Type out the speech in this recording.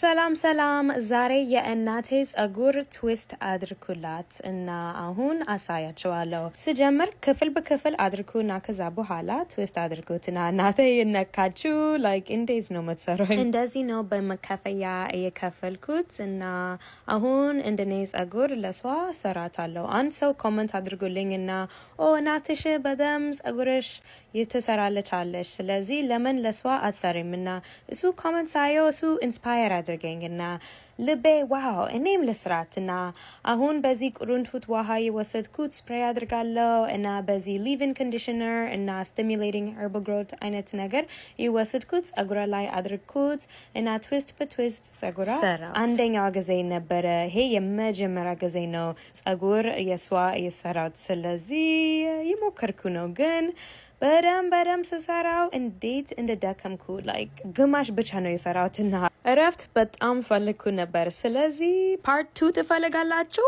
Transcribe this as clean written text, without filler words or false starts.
ሰላም ሰላም ዛሬ የእናቴ ጸጉር ትዊስት አድርኩላት እና አሁን አሳያቸዋለሁ። ስጀምር ክፍል በክፍል አድርኩና ከዛ በኋላ ትዊስት አድርኩትና እናቴ የነካችው ላይክ እንዴት ነው የምትሰራው? እንደዚህ ነው በመከፈያ የከፈልኩት እና አሁን እንደኔ ጸጉር ለሷ ሰራታለሁ። አንድ ሰው ኮመንት አድርጉልኝ እና እናትሽ በደም ጸጉርሽ የተሰራለች አለሽ፣ ስለዚህ ለምን ለሷ አትሰሪም? እና እሱ ኮመንት ሳየው እሱ ኢንስፓየር አድርገኝና ልቤ ዋው እኔም ልስራትና አሁን በዚህ ቁርንፉት ውሃ የወሰድኩት ስፕሬይ አድርጋለሁ እና በዚህ ሊቭን ኮንዲሽነር እና ስቲሙሌቲንግ ሄርባል ግሮት አይነት ነገር የወሰድኩት ጸጉራ ላይ አድርኩት እና ትዊስት በትዊስት ጸጉራ ሰራው። አንደኛው ጊዜ ነበረ፣ ይሄ የመጀመሪያ ጊዜ ነው ጸጉር የሷ የሰራሁት፣ ስለዚህ የሞከርኩ ነው ግን በደም ስሰራው እንዴት እንደደከምኩ ላይክ ግማሽ ብቻ ነው የሰራሁትና እረፍት በጣም ፈልኩ ነበር። ስለዚህ ፓርት 2 ትፈልጋላችሁ?